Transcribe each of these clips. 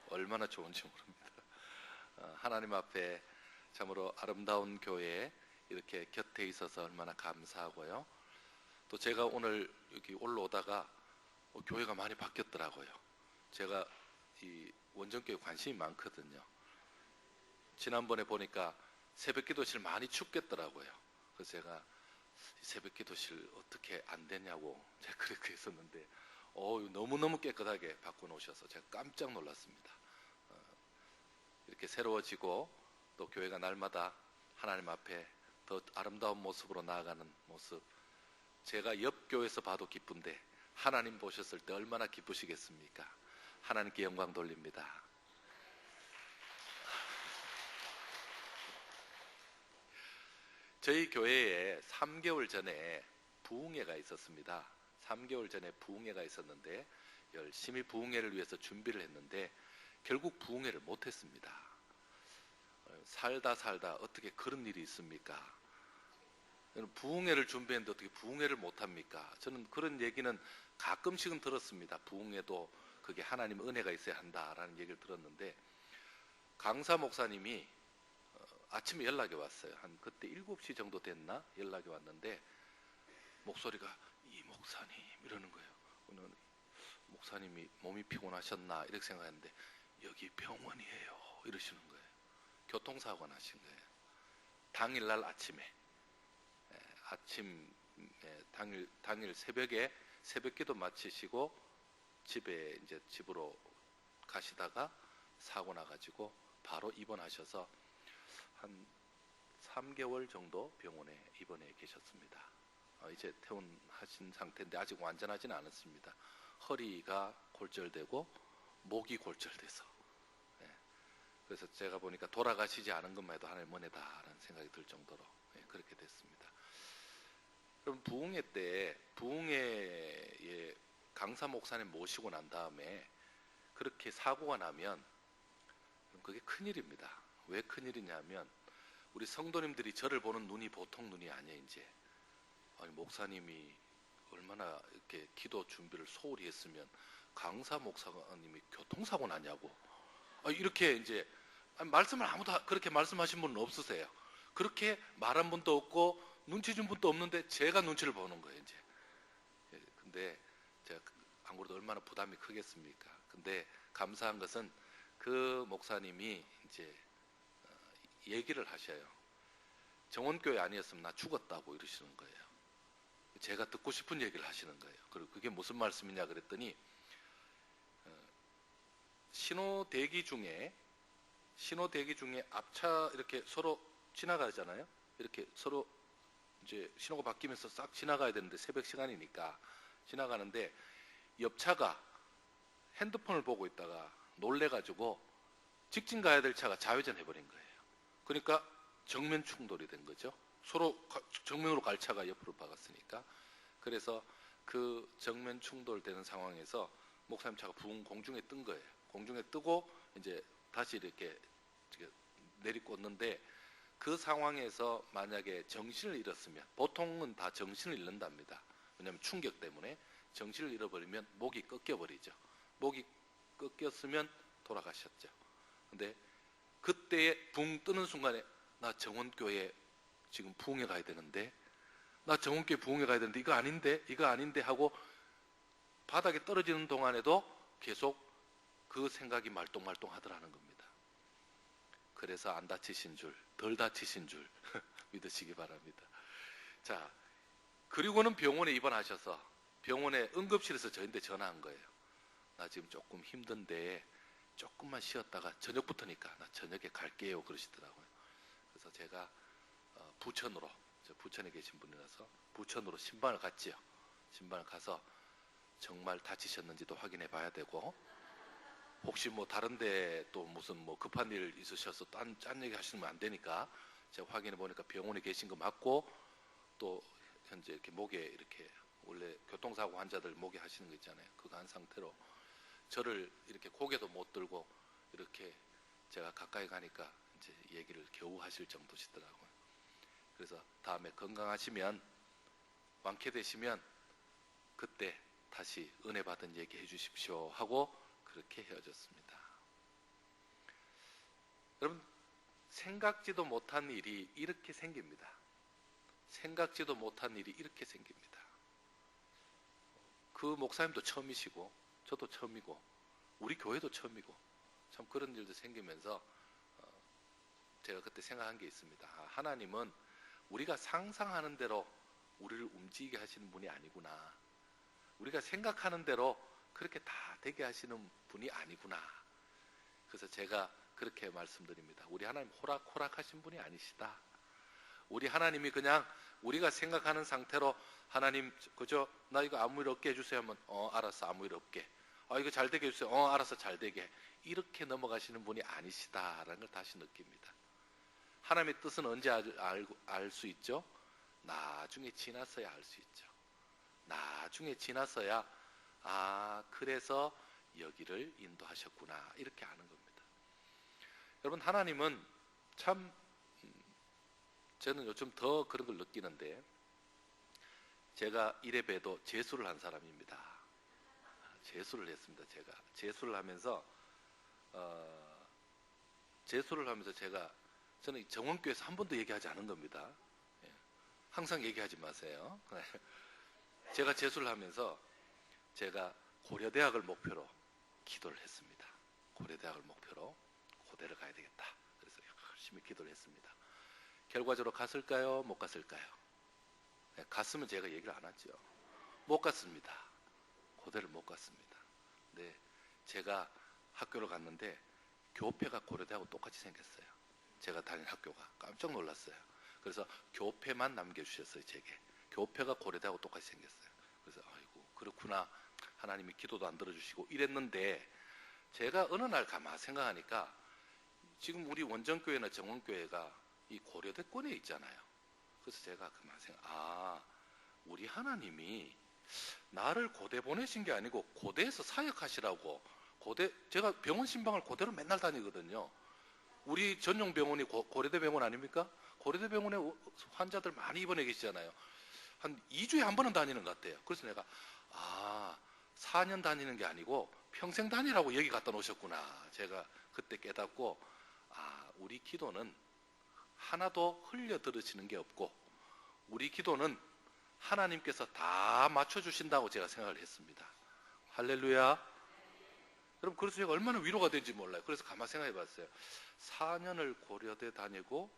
얼마나 좋은지 모릅니다. 하나님 앞에 참으로 아름다운 교회에 이렇게 곁에 있어서 얼마나 감사하고요. 또 제가 오늘 여기 올라오다가 교회가 많이 바뀌었더라고요. 제가 이 원정교회 관심이 많거든요. 지난번에 보니까 새벽기도실 많이 춥겠더라고요. 그래서 제가 새벽기도실 어떻게 안 되냐고 제가 그렇게 했었는데 너무너무 깨끗하게 바꿔놓으셔서 제가 깜짝 놀랐습니다. 이렇게 새로워지고 또 교회가 날마다 하나님 앞에 더 아름다운 모습으로 나아가는 모습, 제가 옆 교회에서 봐도 기쁜데 하나님 보셨을 때 얼마나 기쁘시겠습니까? 하나님께 영광 돌립니다. 저희 교회에 3개월 전에 부흥회가 있었습니다. 3개월 전에 부흥회가 있었는데 열심히 부흥회를 위해서 준비를 했는데 결국 부흥회를 못했습니다. 살다 어떻게 그런 일이 있습니까? 부흥회를 준비했는데 어떻게 부흥회를 못합니까? 저는 그런 얘기는 가끔씩은 들었습니다. 부흥회도 그게 하나님 은혜가 있어야 한다라는 얘기를 들었는데, 강사 목사님이 아침에 연락이 왔어요. 한 그때 7시 정도 됐나? 연락이 왔는데 목소리가 이 목사님 이러는 거예요. 오늘 목사님이 몸이 피곤하셨나 이렇게 생각했는데 여기 병원이에요 이러시는 거예요. 교통사고가 나신 거예요. 당일날 아침에 당일 새벽에 새벽기도 마치시고 집으로 가시다가 사고 나가지고 바로 입원하셔서 한 3개월 정도 병원에 입원해 계셨습니다. 이제 퇴원하신 상태인데 아직 완전하지는 않았습니다. 허리가 골절되고 목이 골절돼서, 그래서 제가 보니까 돌아가시지 않은 것만 해도 하나님 은혜다라는 생각이 들 정도로 그렇게 됐습니다. 그럼 부흥회 때 부흥회에 강사 목사님 모시고 난 다음에 그렇게 사고가 나면 그게 큰일입니다. 왜 큰일이냐면 우리 성도님들이 저를 보는 눈이 보통 눈이 아니에요. 이제 아니 목사님이 얼마나 이렇게 기도 준비를 소홀히 했으면 강사 목사님이 교통사고 나냐고 이렇게 이제 말씀을 아무도 그렇게 말씀하신 분은 없으세요. 그렇게 말한 분도 없고 눈치 준 분도 없는데 제가 눈치를 보는 거예요. 이제 근데 제가 안 그래도 얼마나 부담이 크겠습니까? 근데 감사한 것은 그 목사님이 이제 얘기를 하셔요. 정원교회 아니었으면 나 죽었다고 이러시는 거예요. 제가 듣고 싶은 얘기를 하시는 거예요. 그리고 그게 무슨 말씀이냐 그랬더니 신호 대기 중에 앞차 이렇게 서로 지나가잖아요. 이렇게 서로 이제 신호가 바뀌면서 싹 지나가야 되는데 새벽 시간이니까 지나가는데 옆차가 핸드폰을 보고 있다가 놀래가지고 직진 가야 될 차가 좌회전 해버린 거예요. 그러니까 정면 충돌이 된 거죠. 서로 정면으로 갈 차가 옆으로 박았으니까. 그래서 그 정면 충돌되는 상황에서 목사님 차가 붕 공중에 뜬 거예요. 공중에 뜨고 이제 다시 이렇게 내리꽂는데 그 상황에서 만약에 정신을 잃었으면, 보통은 다 정신을 잃는답니다. 왜냐하면 충격 때문에 정신을 잃어버리면 목이 꺾여버리죠. 목이 꺾였으면 돌아가셨죠. 근데 그때에 붕 뜨는 순간에 나 정원교회 지금 부흥회 가야 되는데, 나 정원교회 부흥회 가야 되는데 이거 아닌데 하고 바닥에 떨어지는 동안에도 계속 그 생각이 말똥말똥 하더라는 겁니다. 그래서 안 다치신 줄, 덜 다치신 줄 믿으시기 바랍니다. 자, 그리고는 병원에 입원하셔서 병원에 응급실에서 저한테 전화한 거예요. 나 지금 조금 힘든데 조금만 쉬었다가 저녁부터니까 나 저녁에 갈게요 그러시더라고요. 그래서 제가 부천으로, 저 부천에 계신 분이라서 부천으로 신방을 갔지요. 신방을 가서 정말 다치셨는지도 확인해 봐야 되고, 혹시 뭐 다른데 또 무슨 뭐 급한 일 있으셔서 딴 얘기 하시면 안 되니까 제가 확인해 보니까 병원에 계신 거 맞고, 또 현재 이렇게 목에 이렇게 원래 교통사고 환자들 목에 하시는 거 있잖아요. 그거 한 상태로 저를 이렇게 고개도 못 들고 이렇게 제가 가까이 가니까 이제 얘기를 겨우 하실 정도시더라고요. 그래서 다음에 건강하시면, 완쾌되시면 그때 다시 은혜 받은 얘기 해주십시오 하고 그렇게 헤어졌습니다. 여러분, 생각지도 못한 일이 이렇게 생깁니다. 생각지도 못한 일이 이렇게 생깁니다. 그 목사님도 처음이시고 저도 처음이고 우리 교회도 처음이고 참 그런 일도 생기면서 제가 그때 생각한 게 있습니다. 하나님은 우리가 상상하는 대로 우리를 움직이게 하시는 분이 아니구나. 우리가 생각하는 대로 그렇게 다 되게 하시는 분이 아니구나. 그래서 제가 그렇게 말씀드립니다. 우리 하나님 호락호락 하신 분이 아니시다. 우리 하나님이 그냥 우리가 생각하는 상태로 하나님 그저 나 이거 아무 일 없게 해주세요 하면 알았어 아무 일 없게. 이거 잘 되게 해주세요. 알았어 잘 되게. 이렇게 넘어가시는 분이 아니시다라는 걸 다시 느낍니다. 하나님의 뜻은 언제 알 수 있죠? 나중에 지나서야 알 수 있죠. 나중에 지나서야 그래서 여기를 인도하셨구나 이렇게 아는 겁니다. 여러분 하나님은 참 저는 요즘 더 그런 걸 느끼는데 제가 이래봬도 재수를 한 사람입니다. 재수를 했습니다. 제가 재수를 하면서 저는 정원교회에서 한 번도 얘기하지 않은 겁니다. 항상 얘기하지 마세요. 제가 재수를 하면서 제가 고려대학을 목표로 기도를 했습니다. 고려대학을 목표로 고대를 가야 되겠다. 그래서 열심히 기도를 했습니다. 결과적으로 갔을까요? 못 갔을까요? 갔으면 제가 얘기를 안 하죠. 못 갔습니다. 고대를 못 갔습니다. 근데 제가 학교를 갔는데 교패가 고려대하고 똑같이 생겼어요. 제가 다닌 학교가 깜짝 놀랐어요. 그래서 교패만 남겨주셨어요. 제게 교패가 고려대하고 똑같이 생겼어요. 그래서 아이고 그렇구나. 하나님이 기도도 안 들어주시고 이랬는데 제가 어느 날 가만 생각하니까 지금 우리 원정교회나 정원교회가 이 고려대권에 있잖아요. 그래서 제가 그만 생각, 우리 하나님이 나를 고대 보내신 게 아니고 고대에서 사역하시라고. 제가 병원 신방을 고대로 맨날 다니거든요. 우리 전용 병원이 고려대 병원 아닙니까? 고려대 병원에 환자들 많이 입원해 계시잖아요. 한 2주에 한 번은 다니는 것 같아요. 그래서 내가 4년 다니는 게 아니고 평생 다니라고 여기 갖다 놓으셨구나. 제가 그때 깨닫고 우리 기도는 하나도 흘려 들으시는 게 없고 우리 기도는 하나님께서 다 맞춰주신다고 제가 생각을 했습니다. 할렐루야. 여러분 그래서 제가 얼마나 위로가 된지 몰라요. 그래서 가만히 생각해 봤어요. 4년을 고려대 다니고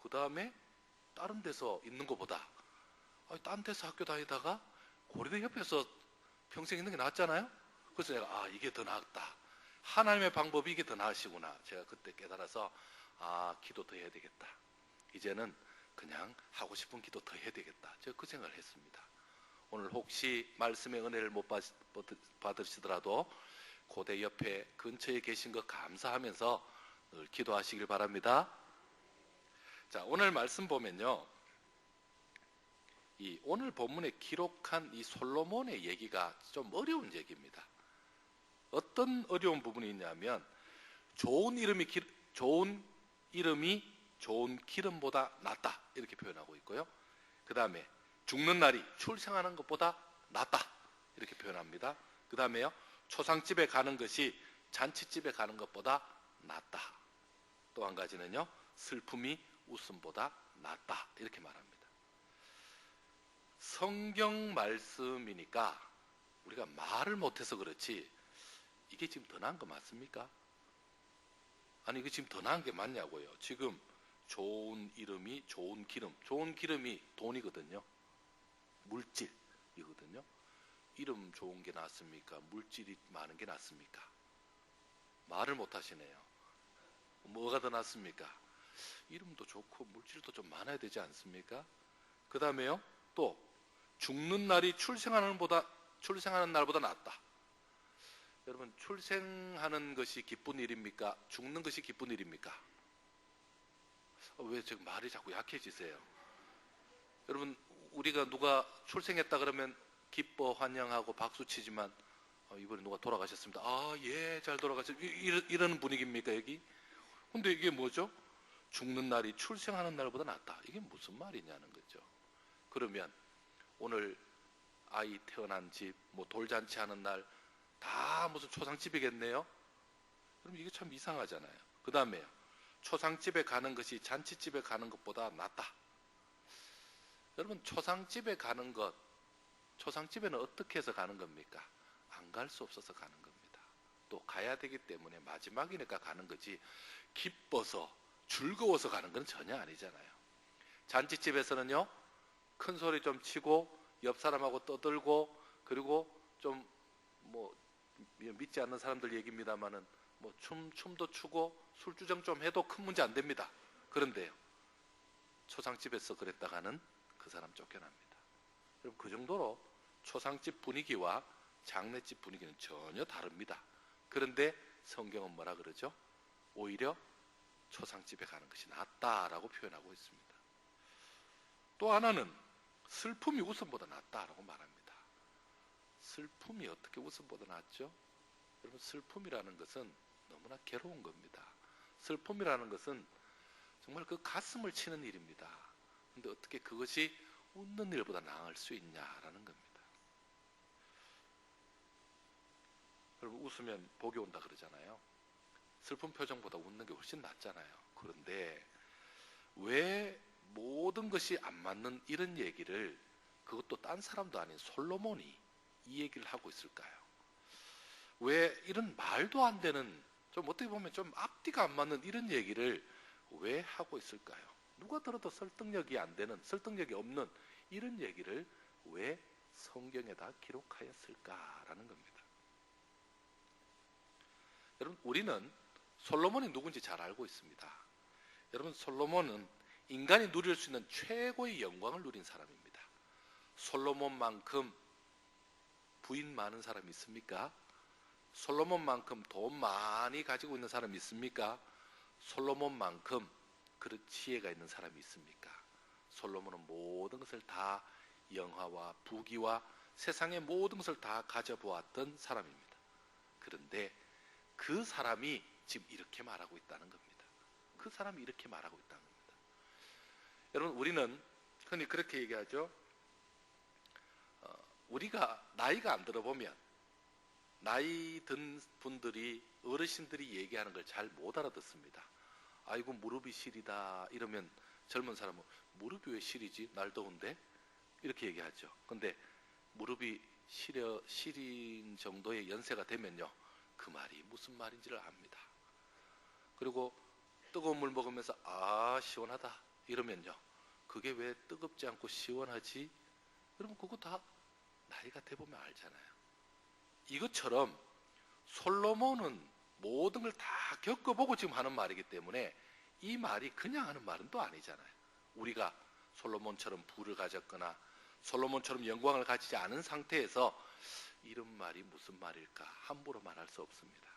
그 다음에 다른 데서 있는 것보다 딴 데서 학교 다니다가 고려대 옆에서 평생 있는 게 낫잖아요. 그래서 내가 이게 더 낫다. 하나님의 방법이 이게 더 나으시구나. 제가 그때 깨달아서 기도 더 해야 되겠다. 이제는 그냥 하고 싶은 기도 더 해야 되겠다. 제가 그 생각을 했습니다. 오늘 혹시 말씀의 은혜를 못 받으시더라도 고대 옆에 근처에 계신 것 감사하면서 늘 기도하시길 바랍니다. 자, 오늘 말씀 보면요. 이 오늘 본문에 기록한 이 솔로몬의 얘기가 좀 어려운 얘기입니다. 어떤 어려운 부분이 있냐면 좋은 이름이 좋은 기름보다 낫다 이렇게 표현하고 있고요. 그 다음에 죽는 날이 출생하는 것보다 낫다 이렇게 표현합니다. 그 다음에요. 초상집에 가는 것이 잔치집에 가는 것보다 낫다. 또 한 가지는요. 슬픔이 웃음보다 낫다 이렇게 말합니다. 성경 말씀이니까 우리가 말을 못해서 그렇지 이게 지금 더 나은 거 맞습니까? 아니 이게 지금 더 나은 게 맞냐고요. 지금 좋은 이름이 좋은 기름이 돈이거든요. 물질이거든요. 이름 좋은 게 낫습니까? 물질이 많은 게 낫습니까? 말을 못 하시네요. 뭐가 더 낫습니까? 이름도 좋고 물질도 좀 많아야 되지 않습니까? 그 다음에요. 또 죽는 날이 출생하는 날보다 낫다. 여러분 출생하는 것이 기쁜 일입니까? 죽는 것이 기쁜 일입니까? 왜 지금 말이 자꾸 약해지세요? 여러분 우리가 누가 출생했다 그러면 기뻐 환영하고 박수치지만 이번에 누가 돌아가셨습니다. 예, 잘 돌아가셨습니다. 이러는 분위기입니까 여기? 근데 이게 뭐죠? 죽는 날이 출생하는 날보다 낫다. 이게 무슨 말이냐는 거죠. 그러면 오늘 아이 태어난 집, 돌잔치 하는 날 다 무슨 초상집이겠네요. 그럼 이게 참 이상하잖아요. 그 다음에요. 초상집에 가는 것이 잔치집에 가는 것보다 낫다. 여러분, 초상집에 가는 것, 초상집에는 어떻게 해서 가는 겁니까? 안 갈 수 없어서 가는 겁니다. 또 가야 되기 때문에 마지막이니까 가는 거지, 기뻐서 즐거워서 가는 건 전혀 아니잖아요. 잔치집에서는요, 큰 소리 좀 치고 옆 사람하고 떠들고, 그리고 좀 뭐 믿지 않는 사람들 얘기입니다만은 뭐 춤도 추고 술주정 좀 해도 큰 문제 안 됩니다. 그런데요, 초상집에서 그랬다가는 그 사람 쫓겨납니다. 여러분, 그 정도로 초상집 분위기와 장례집 분위기는 전혀 다릅니다. 그런데 성경은 뭐라 그러죠? 오히려 초상집에 가는 것이 낫다라고 표현하고 있습니다. 또 하나는 슬픔이 웃음보다 낫다라고 말합니다. 슬픔이 어떻게 웃음보다 낫죠? 여러분, 슬픔이라는 것은 너무나 괴로운 겁니다. 슬픔이라는 것은 정말 그 가슴을 치는 일입니다. 근데 어떻게 그것이 웃는 일보다 나을 수 있냐라는 겁니다. 여러분, 웃으면 복이 온다 그러잖아요. 슬픈 표정보다 웃는 게 훨씬 낫잖아요. 그런데 왜 모든 것이 안 맞는 이런 얘기를, 그것도 딴 사람도 아닌 솔로몬이 이 얘기를 하고 있을까요? 왜 이런 말도 안 되는, 좀 어떻게 보면 좀 앞뒤가 안 맞는 이런 얘기를 왜 하고 있을까요? 누가 들어도 설득력이 안 되는, 설득력이 없는 이런 얘기를 왜 성경에다 기록하였을까라는 겁니다. 여러분, 우리는 솔로몬이 누군지 잘 알고 있습니다. 여러분, 솔로몬은 인간이 누릴 수 있는 최고의 영광을 누린 사람입니다. 솔로몬만큼 부인 많은 사람이 있습니까? 솔로몬만큼 돈 많이 가지고 있는 사람이 있습니까? 솔로몬만큼 그런 지혜가 있는 사람이 있습니까? 솔로몬은 모든 것을 다, 영화와 부귀와 세상의 모든 것을 다 가져보았던 사람입니다. 그런데 그 사람이 지금 이렇게 말하고 있다는 겁니다. 그 사람이 이렇게 말하고 있다는 겁니다. 여러분, 우리는 흔히 그렇게 얘기하죠. 우리가 나이가 안 들어보면 나이 든 분들이, 어르신들이 얘기하는 걸 잘 못 알아듣습니다. 아이고, 무릎이 시리다 이러면 젊은 사람은 무릎이 왜 시리지? 날 더운데? 이렇게 얘기하죠. 근데 무릎이 시린 정도의 연세가 되면요, 그 말이 무슨 말인지를 압니다. 그리고 뜨거운 물 먹으면서 아, 시원하다 이러면요, 그게 왜 뜨겁지 않고 시원하지? 여러분, 그거 다 나이가 돼보면 알잖아요. 이것처럼 솔로몬은 모든 걸 다 겪어보고 지금 하는 말이기 때문에 이 말이 그냥 하는 말은 또 아니잖아요. 우리가 솔로몬처럼 부를 가졌거나 솔로몬처럼 영광을 가지지 않은 상태에서 이런 말이 무슨 말일까 함부로 말할 수 없습니다.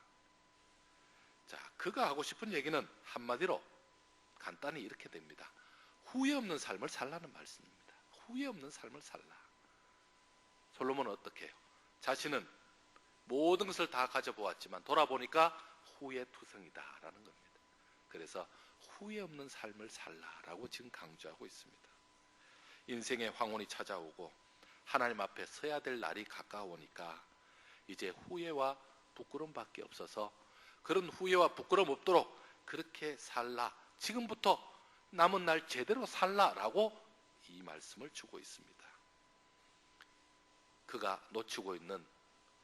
자, 그가 하고 싶은 얘기는 한마디로 간단히 이렇게 됩니다. 후회 없는 삶을 살라는 말씀입니다. 후회 없는 삶을 살라. 솔로몬은 어떻게 해요? 자신은 모든 것을 다 가져보았지만 돌아보니까 후회투성이다라는 겁니다. 그래서 후회 없는 삶을 살라라고 지금 강조하고 있습니다. 인생의 황혼이 찾아오고 하나님 앞에 서야 될 날이 가까우니까 이제 후회와 부끄러움밖에 없어서 그런 후회와 부끄러움 없도록 그렇게 살라. 지금부터 남은 날 제대로 살라라고 이 말씀을 주고 있습니다. 그가 놓치고 있는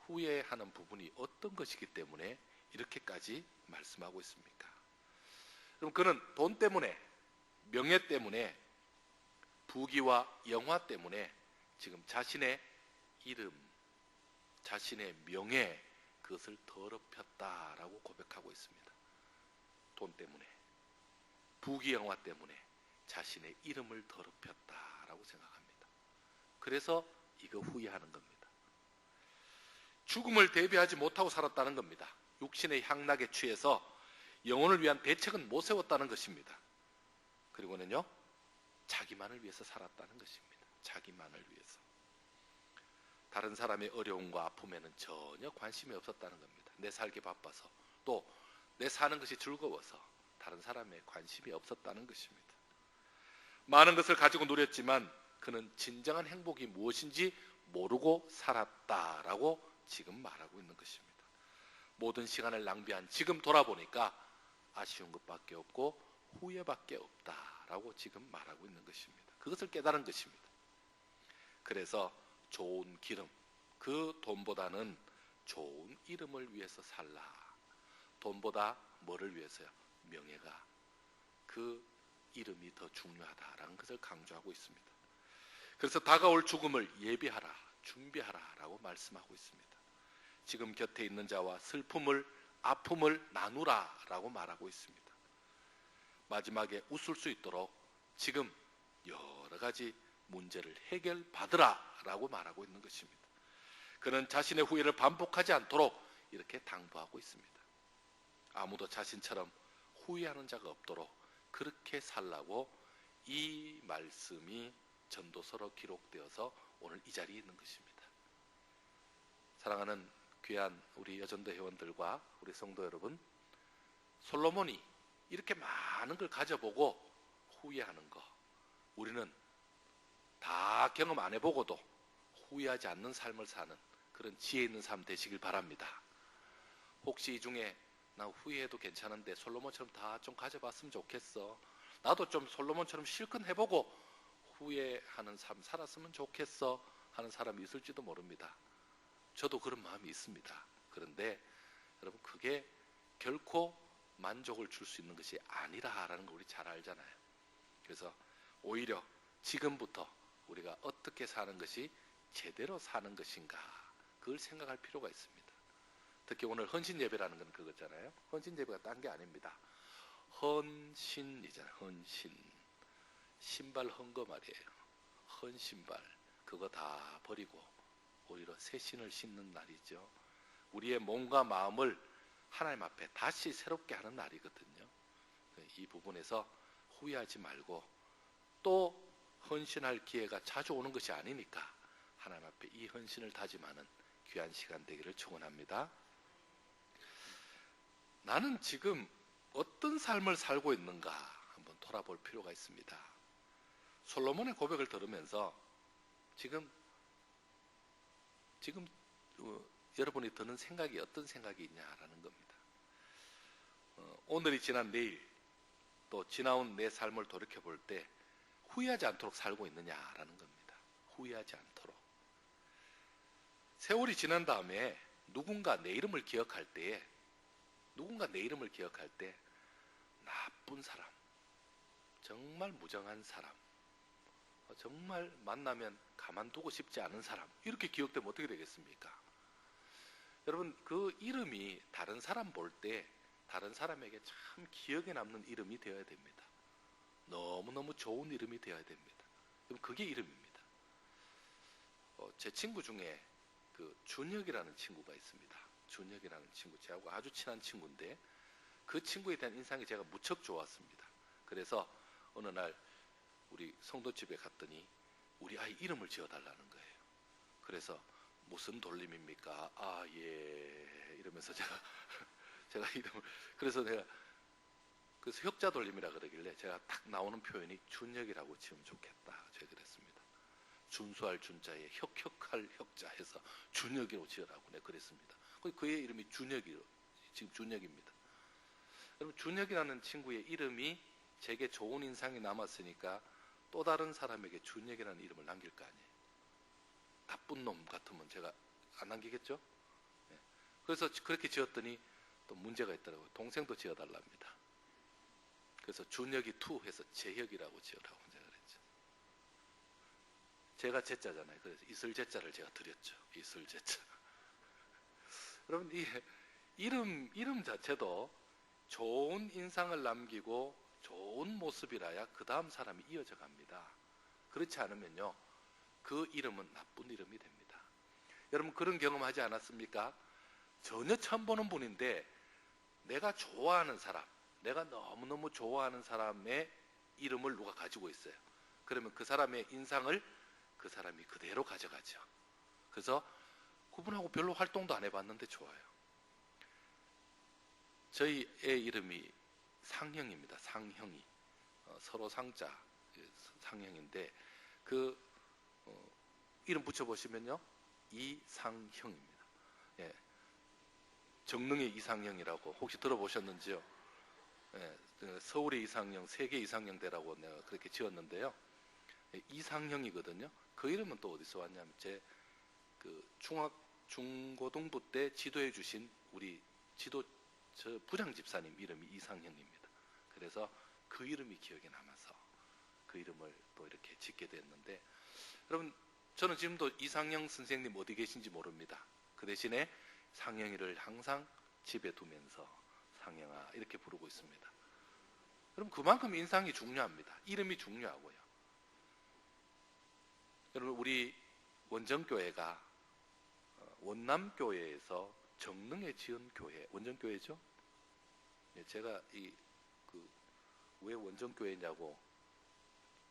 후회하는 부분이 어떤 것이기 때문에 이렇게까지 말씀하고 있습니까? 그럼 그는 돈 때문에, 명예 때문에, 부귀와 영화 때문에 지금 자신의 이름, 자신의 명예, 그것을 더럽혔다라고 고백하고 있습니다. 돈 때문에, 부귀 영화 때문에 자신의 이름을 더럽혔다라고 생각합니다. 그래서 이거 후회하는 겁니다. 죽음을 대비하지 못하고 살았다는 겁니다. 육신의 향락에 취해서 영혼을 위한 대책은 못 세웠다는 것입니다. 그리고는요, 자기만을 위해서 살았다는 것입니다. 자기만을 위해서. 다른 사람의 어려움과 아픔에는 전혀 관심이 없었다는 겁니다. 내 살기 바빠서, 또 내 사는 것이 즐거워서 다른 사람에 관심이 없었다는 것입니다. 많은 것을 가지고 누렸지만 그는 진정한 행복이 무엇인지 모르고 살았다라고 지금 말하고 있는 것입니다. 모든 시간을 낭비한 지금 돌아보니까 아쉬운 것밖에 없고 후회밖에 없다라고 지금 말하고 있는 것입니다. 그것을 깨달은 것입니다. 그래서 좋은 기름, 그 돈보다는 좋은 이름을 위해서 살라. 돈보다 뭐를 위해서요? 명예가, 그 이름이 더 중요하다라는 것을 강조하고 있습니다. 그래서 다가올 죽음을 예비하라, 준비하라 라고 말씀하고 있습니다. 지금 곁에 있는 자와 슬픔을, 아픔을 나누라 라고 말하고 있습니다. 마지막에 웃을 수 있도록 지금 여러 가지 문제를 해결받으라 라고 말하고 있는 것입니다. 그는 자신의 후회를 반복하지 않도록 이렇게 당부하고 있습니다. 아무도 자신처럼 후회하는 자가 없도록 그렇게 살라고 이 말씀이 전도서로 기록되어서 오늘 이 자리에 있는 것입니다. 사랑하는 귀한 우리 여전도 회원들과 우리 성도 여러분, 솔로몬이 이렇게 많은 걸 가져보고 후회하는 거, 우리는 다 경험 안 해보고도 후회하지 않는 삶을 사는 그런 지혜 있는 삶 되시길 바랍니다. 혹시 이 중에 나 후회해도 괜찮은데 솔로몬처럼 다 좀 가져봤으면 좋겠어, 나도 좀 솔로몬처럼 실컷 해보고 후회하는 삶 살았으면 좋겠어 하는 사람이 있을지도 모릅니다. 저도 그런 마음이 있습니다. 그런데 여러분, 그게 결코 만족을 줄 수 있는 것이 아니라라는 걸 우리 잘 알잖아요. 그래서 오히려 지금부터 우리가 어떻게 사는 것이 제대로 사는 것인가, 그걸 생각할 필요가 있습니다. 특히 오늘 헌신 예배라는 건 그거잖아요. 헌신 예배가 딴 게 아닙니다. 헌신이잖아요. 헌신. 신발 헌 거 말이에요. 헌신발. 그거 다 버리고 오히려 새 신을 신는 날이죠. 우리의 몸과 마음을 하나님 앞에 다시 새롭게 하는 날이거든요. 이 부분에서 후회하지 말고, 또 헌신할 기회가 자주 오는 것이 아니니까 하나님 앞에 이 헌신을 다짐하는 귀한 시간 되기를 축원합니다. 나는 지금 어떤 삶을 살고 있는가 한번 돌아볼 필요가 있습니다. 솔로몬의 고백을 들으면서 지금 여러분이 드는 생각이 어떤 생각이 있냐라는 겁니다. 오늘이 지난 내일, 또 지나온 내 삶을 돌이켜볼 때 후회하지 않도록 살고 있느냐라는 겁니다. 후회하지 않도록. 세월이 지난 다음에 누군가 내 이름을 기억할 때 나쁜 사람, 정말 무정한 사람, 정말 만나면 가만두고 싶지 않은 사람, 이렇게 기억되면 어떻게 되겠습니까? 여러분, 그 이름이 다른 사람 볼 때 다른 사람에게 참 기억에 남는 이름이 되어야 됩니다. 너무너무 좋은 이름이 되어야 됩니다. 그럼 그게 이름입니다. 제 친구 중에 그 준혁이라는 친구가 있습니다. 준혁이라는 친구, 저하고 아주 친한 친구인데 그 친구에 대한 인상이 제가 무척 좋았습니다. 그래서 어느 날 우리 성도집에 갔더니 우리 아이 이름을 지어달라는 거예요. 그래서 무슨 돌림입니까? 아, 예, 이러면서 제가 이름을, 그래서 혁자 돌림이라 그러길래 제가 딱 나오는 표현이 준혁이라고 지으면 좋겠다, 제가 그랬습니다. 준수할 준자에 혁혁할 혁자 해서 준혁이라고 지으라고 내가 그랬습니다. 그의 이름이 지금 준혁입니다. 여러분, 준혁이라는 친구의 이름이 제게 좋은 인상이 남았으니까 또 다른 사람에게 준혁이라는 이름을 남길 거 아니에요. 나쁜 놈 같으면 제가 안 남기겠죠? 네. 그래서 그렇게 지었더니 또 문제가 있더라고요. 동생도 지어달랍니다. 그래서 준혁이 투 해서 재혁이라고 지으라고 제가 그랬죠. 제가 제자잖아요. 그래서 이슬제자를 제가 드렸죠. 이슬제자. 여러분, 이 이름 자체도 좋은 인상을 남기고 좋은 모습이라야 그 다음 사람이 이어져 갑니다. 그렇지 않으면요, 그 이름은 나쁜 이름이 됩니다. 여러분, 그런 경험하지 않았습니까? 전혀 처음 보는 분인데 내가 좋아하는 사람, 내가 너무너무 좋아하는 사람의 이름을 누가 가지고 있어요. 그러면 그 사람의 인상을 그 사람이 그대로 가져가죠. 그래서 그분하고 별로 활동도 안 해봤는데 좋아요. 저희 애 이름이 상형입니다. 상형이. 서로 상자, 상형인데 그 이름 붙여보시면요, 이상형입니다. 예. 정릉의 이상형이라고 혹시 들어보셨는지요? 서울의 이상형, 세계 이상형 대라고 내가 그렇게 지었는데요. 이상형이거든요. 그 이름은 또 어디서 왔냐면 제 그 중고등부 때 지도해 주신 우리 저 부장 집사님 이름이 이상형입니다. 그래서 그 이름이 기억에 남아서 그 이름을 또 이렇게 짓게 됐는데, 여러분 저는 지금도 이상형 선생님 어디 계신지 모릅니다. 그 대신에 상형이를 항상 집에 두면서 상형아 이렇게 부르고 있습니다. 여러분 그만큼 인상이 중요합니다. 이름이 중요하고요. 여러분 우리 원정교회가 원남교회에서 정릉에 지은 교회, 원정교회죠? 제가 왜 원정교회냐고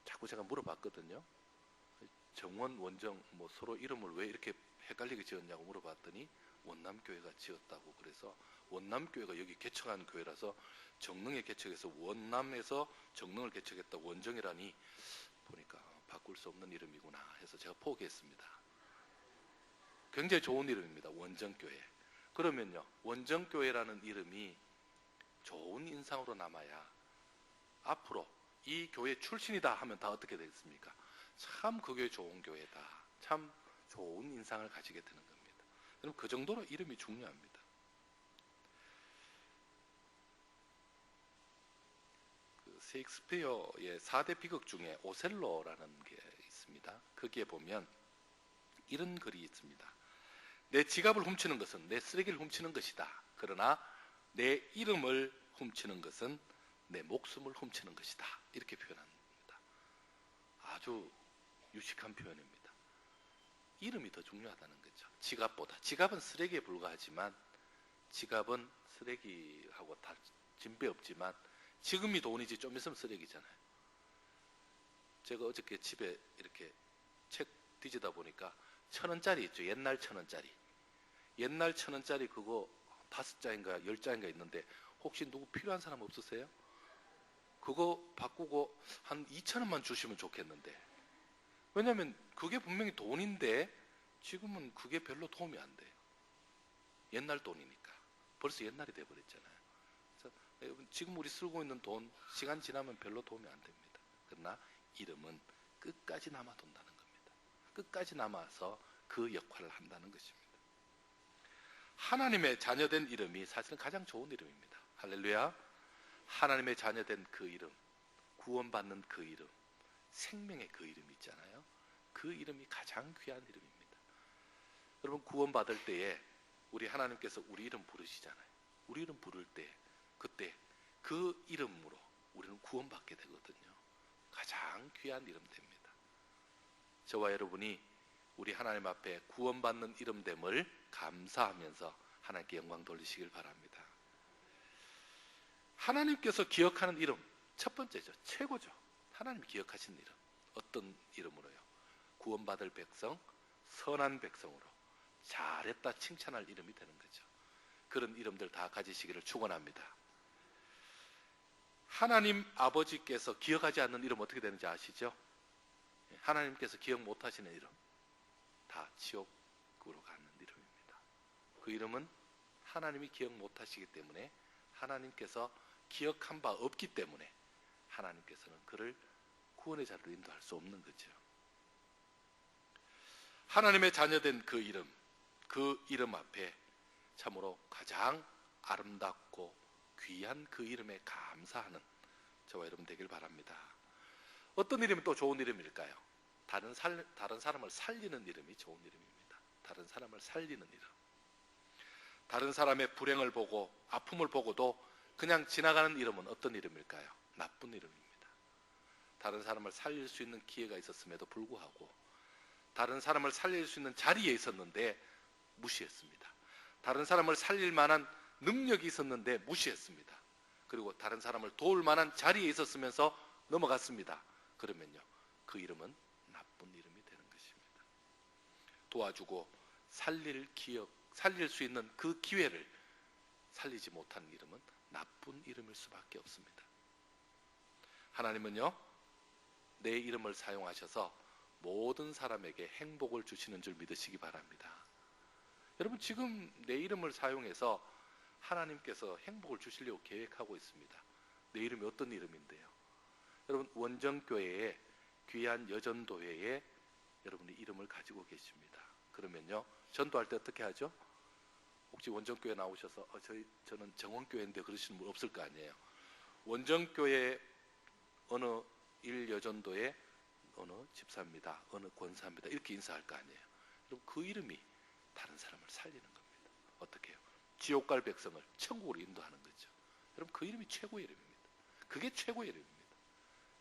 자꾸 제가 물어봤거든요. 정원, 원정 뭐 서로 이름을 왜 이렇게 헷갈리게 지었냐고 물어봤더니 원남교회가 지었다고. 그래서 원남교회가 여기 개척한 교회라서 정릉에 개척해서 원남에서 정릉을 개척했다 원정이라니, 보니까 바꿀 수 없는 이름이구나 해서 제가 포기했습니다. 굉장히 좋은 이름입니다. 원정교회. 그러면요, 원정교회라는 이름이 좋은 인상으로 남아야 앞으로 이 교회 출신이다 하면 다 어떻게 되겠습니까? 참 그 교회 좋은 교회다, 참 좋은 인상을 가지게 되는 겁니다. 그럼 그 정도로 이름이 중요합니다. 셰익스피어의 4대 비극 중에 오셀로라는 게 있습니다. 거기에 보면 이런 글이 있습니다. 내 지갑을 훔치는 것은 내 쓰레기를 훔치는 것이다. 그러나 내 이름을 훔치는 것은 내 목숨을 훔치는 것이다. 이렇게 표현합니다. 아주 유식한 표현입니다. 이름이 더 중요하다는 거죠. 지갑보다. 지갑은 쓰레기에 불과하지만, 지갑은 쓰레기하고 다 진배 없지만 지금이 돈이지 좀 있으면 쓰레기잖아요. 제가 어저께 집에 이렇게 책 뒤지다 보니까 1,000원짜리 있죠. 옛날 1,000원짜리. 옛날 1,000원짜리 그거 5장인가 10장인가 있는데 혹시 누구 필요한 사람 없으세요? 그거 바꾸고 한 2,000원만 주시면 좋겠는데. 왜냐면 그게 분명히 돈인데 지금은 그게 별로 도움이 안 돼요. 옛날 돈이니까. 벌써 옛날이 돼버렸잖아요. 그래서 지금 우리 쓰고 있는 돈 시간 지나면 별로 도움이 안 됩니다. 그러나 이름은 끝까지 남아돈다는 겁니다. 끝까지 남아서 그 역할을 한다는 것입니다. 하나님의 자녀된 이름이 사실은 가장 좋은 이름입니다. 할렐루야. 하나님의 자녀된 그 이름, 구원받는 그 이름, 생명의 그 이름 있잖아요. 그 이름이 가장 귀한 이름입니다. 여러분 구원받을 때에 우리 하나님께서 우리 이름 부르시잖아요. 우리 이름 부를 때 그때 그 이름으로 우리는 구원받게 되거든요. 가장 귀한 이름 됩니다. 저와 여러분이 우리 하나님 앞에 구원받는 이름됨을 감사하면서 하나님께 영광 돌리시길 바랍니다. 하나님께서 기억하는 이름, 첫 번째죠. 최고죠. 하나님이 기억하신 이름. 어떤 이름으로요? 구원받을 백성, 선한 백성으로 잘했다 칭찬할 이름이 되는 거죠. 그런 이름들 다 가지시기를 축원합니다. 하나님 아버지께서 기억하지 않는 이름 어떻게 되는지 아시죠? 하나님께서 기억 못하시는 이름 다 지옥으로 가는 이름입니다. 그 이름은 하나님이 기억 못하시기 때문에, 하나님께서 기억한 바 없기 때문에 하나님께서는 그를 구원의 자리로 인도할 수 없는 거죠. 하나님의 자녀된 그 이름 앞에 참으로 가장 아름답고 귀한 그 이름에 감사하는 저와 여러분 되길 바랍니다. 어떤 이름이 또 좋은 이름일까요? 다른 사람을 살리는 이름이 좋은 이름입니다. 다른 사람을 살리는 이름. 다른 사람의 불행을 보고 아픔을 보고도 그냥 지나가는 이름은 어떤 이름일까요? 나쁜 이름입니다. 다른 사람을 살릴 수 있는 기회가 있었음에도 불구하고, 다른 사람을 살릴 수 있는 자리에 있었는데 무시했습니다. 다른 사람을 살릴 만한 능력이 있었는데 무시했습니다. 그리고 다른 사람을 도울 만한 자리에 있었으면서 넘어갔습니다. 그러면요, 그 이름은 나쁜 이름이 되는 것입니다. 도와주고 살릴 수 있는 그 기회를 살리지 못한 이름은 나쁜 이름일 수밖에 없습니다. 하나님은요, 내 이름을 사용하셔서 모든 사람에게 행복을 주시는 줄 믿으시기 바랍니다. 여러분 지금 내 이름을 사용해서 하나님께서 행복을 주시려고 계획하고 있습니다. 내 이름이 어떤 이름인데요? 여러분, 원정교회에 귀한 여전도회에 여러분이 이름을 가지고 계십니다. 그러면요, 전도할 때 어떻게 하죠? 혹시 원정교회 나오셔서 저는 정원교회인데 그러시는 분 없을 거 아니에요. 원정교회 어느 일여전도에 어느 집사입니다, 어느 권사입니다, 이렇게 인사할 거 아니에요. 그럼 그 이름이 다른 사람을 살리는 겁니다. 어떻게 해요? 지옥 갈 백성을 천국으로 인도하는 거죠. 여러분, 그 이름이 최고의 이름입니다. 그게 최고의 이름입니다.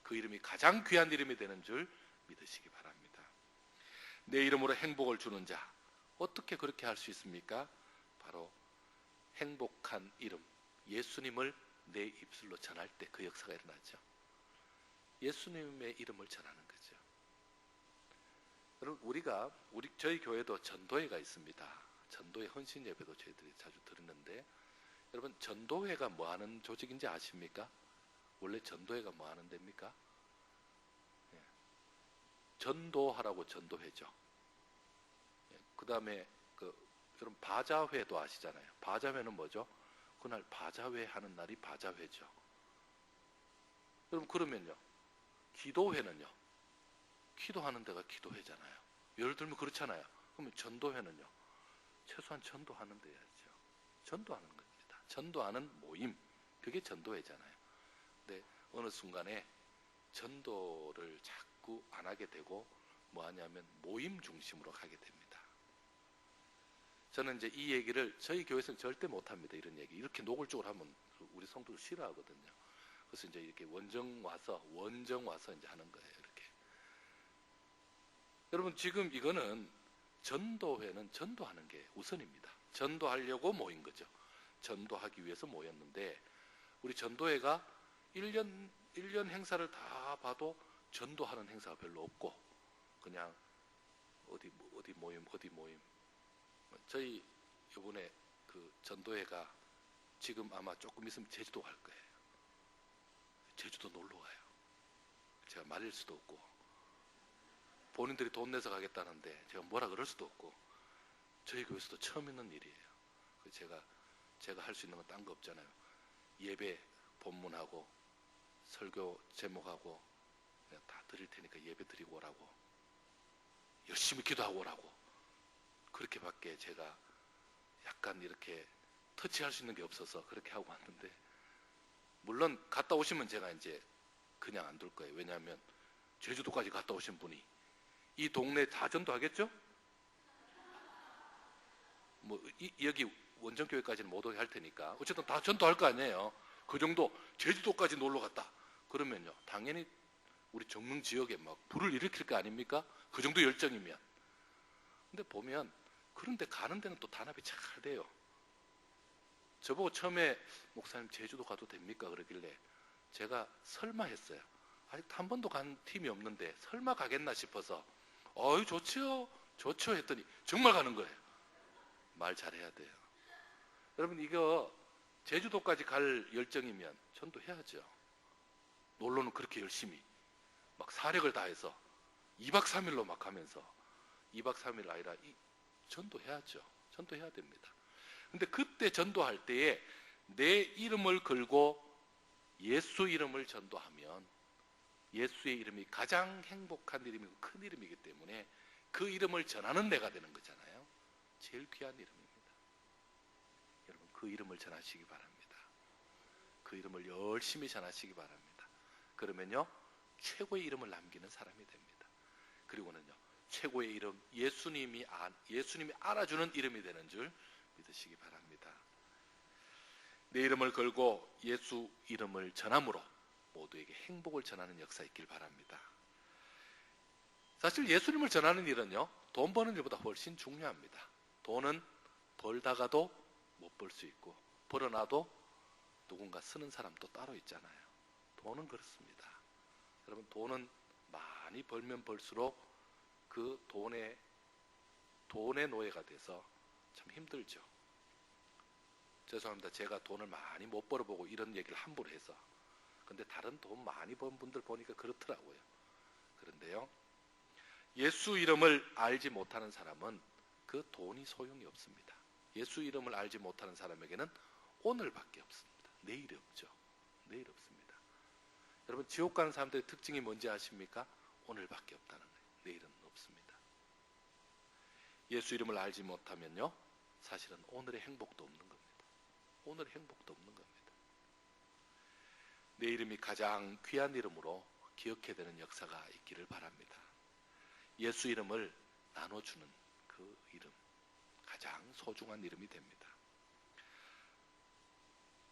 그 이름이 가장 귀한 이름이 되는 줄 믿으시기 바랍니다. 내 이름으로 행복을 주는 자, 어떻게 그렇게 할 수 있습니까? 바로 행복한 이름, 예수님을 내 입술로 전할 때 그 역사가 일어나죠. 예수님의 이름을 전하는 거죠. 여러분, 저희 교회도 전도회가 있습니다. 전도회 헌신 예배도 저희들이 자주 드리는데, 여러분, 전도회가 뭐 하는 조직인지 아십니까? 원래 전도회가 뭐 하는 데입니까? 전도하라고 전도회죠. 그 다음에 여러분, 바자회도 아시잖아요. 바자회는 뭐죠? 그날 바자회 하는 날이 바자회죠. 여러분, 그러면요, 기도회는요, 기도하는 데가 기도회잖아요. 예를 들면 그렇잖아요. 그러면 전도회는요, 최소한 전도하는 데 해야죠. 전도하는 겁니다. 전도하는 모임, 그게 전도회잖아요. 근데 어느 순간에 전도를 자꾸 안 하게 되고 뭐 하냐면 모임 중심으로 가게 됩니다. 저는 이제 이 얘기를 저희 교회에서는 절대 못 합니다. 이런 얘기. 이렇게 노골적으로 하면 우리 성도들 싫어하거든요. 그래서 이제 이렇게 원정 와서 이제 하는 거예요. 이렇게. 여러분, 지금 이거는 전도회는 전도하는 게 우선입니다. 전도하려고 모인 거죠. 전도하기 위해서 모였는데, 우리 전도회가 1년 행사를 다 봐도 전도하는 행사가 별로 없고, 그냥 어디 모임. 저희 이번에 그 전도회가 지금 아마 조금 있으면 제주도 갈 거예요. 제주도 놀러 가요. 제가 말릴 수도 없고, 본인들이 돈 내서 가겠다는데 제가 뭐라 그럴 수도 없고, 저희 교회에서도 처음 있는 일이에요. 제가 할 수 있는 건 딴 거 없잖아요. 예배 본문하고 설교 제목하고 다 드릴 테니까 예배 드리고 오라고, 열심히 기도하고 오라고, 그렇게밖에 제가 약간 이렇게 터치할 수 있는 게 없어서 그렇게 하고 왔는데, 물론 갔다 오시면 제가 이제 그냥 안 둘 거예요. 왜냐하면 제주도까지 갔다 오신 분이 이 동네 다 전도하겠죠? 여기 원정교회까지는 못 오게 할 테니까 어쨌든 다 전도할 거 아니에요. 그 정도 제주도까지 놀러 갔다 그러면요, 당연히 우리 정릉 지역에 막 불을 일으킬 거 아닙니까? 그 정도 열정이면. 근데 보면 그런데 가는 데는 또 단합이 잘 돼요. 저보고 처음에 목사님 제주도 가도 됩니까? 그러길래 제가 설마 했어요. 아직 한 번도 간 팀이 없는데 설마 가겠나 싶어서 좋지요 했더니 정말 가는 거예요. 말 잘해야 돼요. 여러분, 이거 제주도까지 갈 열정이면 전도해야죠. 놀러는 그렇게 열심히 막 사력을 다해서 2박 3일로 막 가면서 2박 3일 아니라 전도해야죠. 전도해야 됩니다. 근데 그때 전도할 때에 내 이름을 걸고 예수 이름을 전도하면 예수의 이름이 가장 행복한 이름이고 큰 이름이기 때문에 그 이름을 전하는 데가 되는 거잖아요. 제일 귀한 이름입니다. 여러분, 그 이름을 전하시기 바랍니다. 그 이름을 열심히 전하시기 바랍니다. 그러면요, 최고의 이름을 남기는 사람이 됩니다. 그리고는요, 최고의 이름, 예수님이 알아주는 이름이 되는 줄 믿으시기 바랍니다. 내 이름을 걸고 예수 이름을 전함으로 모두에게 행복을 전하는 역사 있길 바랍니다. 사실 예수님을 전하는 일은요, 돈 버는 일보다 훨씬 중요합니다. 돈은 벌다가도 못 벌 수 있고, 벌어놔도 누군가 쓰는 사람도 따로 있잖아요. 돈은 그렇습니다. 여러분, 돈은 많이 벌면 벌수록 그 돈의 노예가 돼서 참 힘들죠. 죄송합니다. 제가 돈을 많이 못 벌어보고 이런 얘기를 함부로 해서. 근데 다른 돈 많이 번 분들 보니까 그렇더라고요. 그런데요, 예수 이름을 알지 못하는 사람은 그 돈이 소용이 없습니다. 예수 이름을 알지 못하는 사람에게는 오늘밖에 없습니다. 내일이 없죠. 내일 없습니다. 여러분, 지옥 가는 사람들의 특징이 뭔지 아십니까? 오늘밖에 없다는 거예요. 내일은 없습니다. 예수 이름을 알지 못하면요, 사실은 오늘의 행복도 없는 겁니다. 오늘의 행복도 없는 겁니다. 내 이름이 가장 귀한 이름으로 기억해야 되는 역사가 있기를 바랍니다. 예수 이름을 나눠주는 그 이름, 가장 소중한 이름이 됩니다.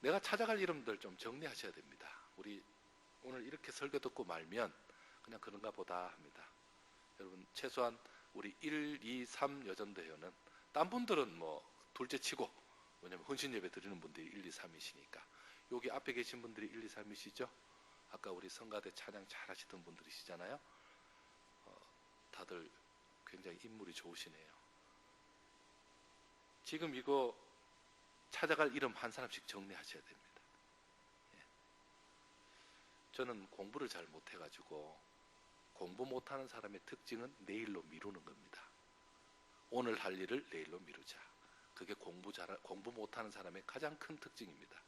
내가 찾아갈 이름들 좀 정리하셔야 됩니다. 우리 오늘 이렇게 설교 듣고 말면 그냥 그런가 보다 합니다. 여러분, 최소한 우리 1, 2, 3 여전대회는 딴 분들은 뭐 둘째 치고, 왜냐면 헌신 예배 드리는 분들이 1, 2, 3이시니까 여기 앞에 계신 분들이 1, 2, 3이시죠? 아까 우리 성가대 찬양 잘 하시던 분들이시잖아요. 다들 굉장히 인물이 좋으시네요. 지금 이거 찾아갈 이름 한 사람씩 정리하셔야 됩니다. 예. 저는 공부를 잘 못해가지고 공부 못하는 사람의 특징은 내일로 미루는 겁니다. 오늘 할 일을 내일로 미루자. 그게 공부 못하는 사람의 가장 큰 특징입니다.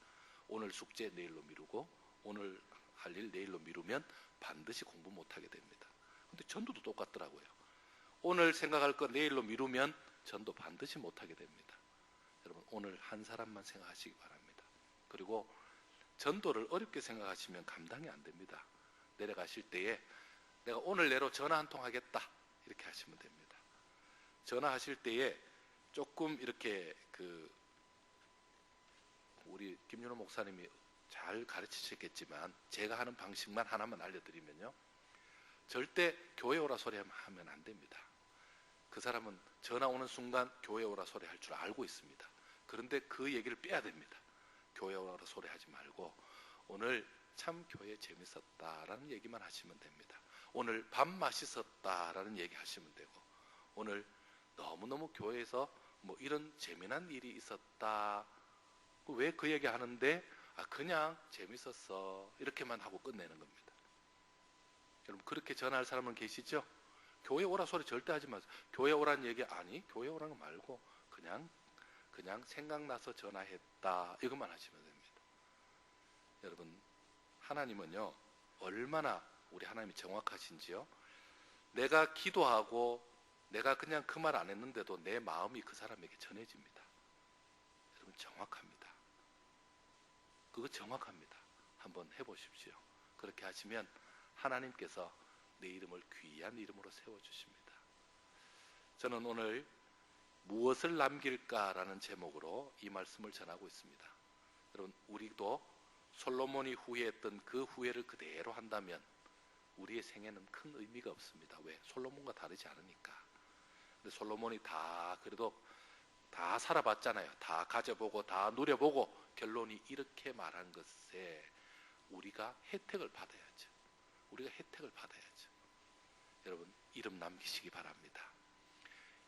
오늘 숙제 내일로 미루고 오늘 할 일 내일로 미루면 반드시 공부 못하게 됩니다. 근데 전도도 똑같더라고요. 오늘 생각할 거 내일로 미루면 전도 반드시 못하게 됩니다. 여러분, 오늘 한 사람만 생각하시기 바랍니다. 그리고 전도를 어렵게 생각하시면 감당이 안 됩니다. 내려가실 때에 내가 오늘 내로 전화 한 통 하겠다 이렇게 하시면 됩니다. 전화하실 때에 조금 이렇게 우리 김윤호 목사님이 잘 가르치셨겠지만 제가 하는 방식만 하나만 알려드리면요, 절대 교회 오라 소리 하면 안 됩니다. 그 사람은 전화 오는 순간 교회 오라 소리 할 줄 알고 있습니다. 그런데 그 얘기를 빼야 됩니다. 교회 오라 소리 하지 말고 오늘 참 교회 재밌었다라는 얘기만 하시면 됩니다. 오늘 밥 맛있었다라는 얘기 하시면 되고, 오늘 너무너무 교회에서 뭐 이런 재미난 일이 있었다, 왜 그 얘기 하는데 그냥 재밌었어 이렇게만 하고 끝내는 겁니다. 여러분, 그렇게 전화할 사람은 계시죠? 교회 오라 소리 절대 하지 마세요. 교회 오라는 얘기 아니, 교회 오라는 거 말고 그냥 생각나서 전화했다 이것만 하시면 됩니다. 여러분, 하나님은요 얼마나 우리 하나님이 정확하신지요. 내가 기도하고 내가 그냥 그 말 안 했는데도 내 마음이 그 사람에게 전해집니다. 여러분, 정확합니다. 그거 정확합니다. 한번 해보십시오. 그렇게 하시면 하나님께서 내 이름을 귀한 이름으로 세워주십니다. 저는 오늘 무엇을 남길까라는 제목으로 이 말씀을 전하고 있습니다. 여러분, 우리도 솔로몬이 후회했던 그 후회를 그대로 한다면 우리의 생애는 큰 의미가 없습니다. 왜? 솔로몬과 다르지 않으니까. 근데 솔로몬이 그래도 다 살아봤잖아요. 다 가져보고 다 누려보고 결론이 이렇게 말한 것에 우리가 혜택을 받아야죠. 우리가 혜택을 받아야죠. 여러분, 이름 남기시기 바랍니다.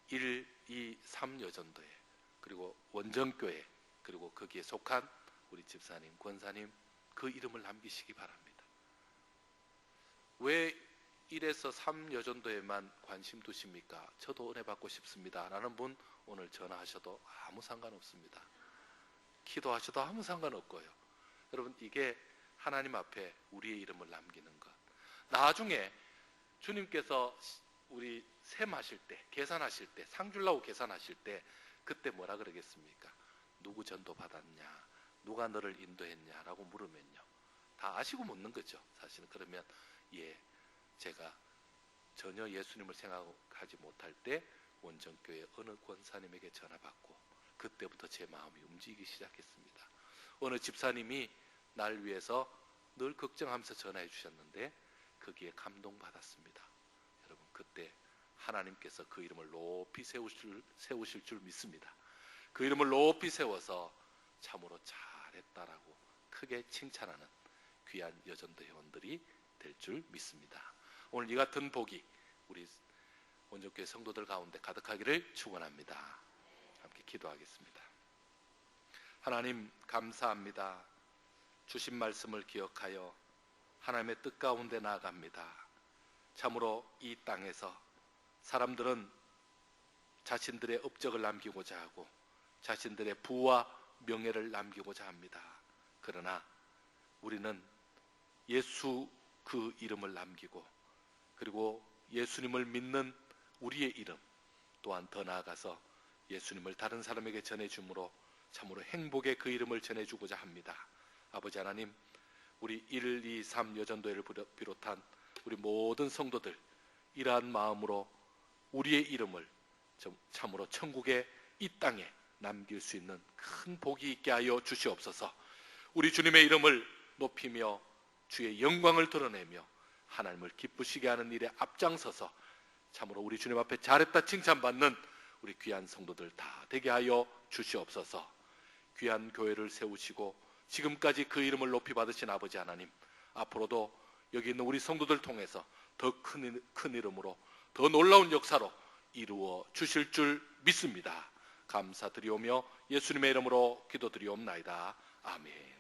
1, 2, 3 여전도회, 그리고 원정교회, 그리고 거기에 속한 우리 집사님, 권사님, 그 이름을 남기시기 바랍니다. 왜 1에서 3 여전도에만 관심 두십니까? 저도 은혜 받고 싶습니다 라는 분 오늘 전화하셔도 아무 상관없습니다. 기도하셔도 아무 상관없고요. 여러분, 이게 하나님 앞에 우리의 이름을 남기는 것. 나중에 주님께서 우리 셈하실 때, 계산하실 때, 상 주려고 계산하실 때 그때 뭐라 그러겠습니까? 누구 전도 받았냐, 누가 너를 인도했냐 라고 물으면요, 다 아시고 묻는 거죠. 사실은. 그러면 제가 전혀 예수님을 생각하지 못할 때 원정교회 어느 권사님에게 전화받고 그때부터 제 마음이 움직이기 시작했습니다. 어느 집사님이 날 위해서 늘 걱정하면서 전화해 주셨는데 거기에 감동받았습니다. 여러분, 그때 하나님께서 그 이름을 높이 세우실 줄 믿습니다. 그 이름을 높이 세워서 참으로 잘했다라고 크게 칭찬하는 귀한 여전도 회원들이 될 줄 믿습니다. 오늘 이 같은 복이 우리 원정교회 성도들 가운데 가득하기를 축원합니다. 함께 기도하겠습니다. 하나님, 감사합니다. 주신 말씀을 기억하여 하나님의 뜻 가운데 나아갑니다. 참으로 이 땅에서 사람들은 자신들의 업적을 남기고자 하고 자신들의 부와 명예를 남기고자 합니다. 그러나 우리는 예수 그 이름을 남기고, 그리고 예수님을 믿는 우리의 이름 또한 더 나아가서 예수님을 다른 사람에게 전해줌으로 참으로 행복의 그 이름을 전해주고자 합니다. 아버지 하나님, 우리 1, 2, 3 여전도회를 비롯한 우리 모든 성도들 이러한 마음으로 우리의 이름을 참으로 천국의 이 땅에 남길 수 있는 큰 복이 있게 하여 주시옵소서. 우리 주님의 이름을 높이며 주의 영광을 드러내며 하나님을 기쁘시게 하는 일에 앞장서서 참으로 우리 주님 앞에 잘했다 칭찬받는 우리 귀한 성도들 다 되게 하여 주시옵소서. 귀한 교회를 세우시고 지금까지 그 이름을 높이 받으신 아버지 하나님, 앞으로도 여기 있는 우리 성도들 통해서 더 큰 이름으로 더 놀라운 역사로 이루어 주실 줄 믿습니다. 감사드리오며 예수님의 이름으로 기도드리옵나이다. 아멘.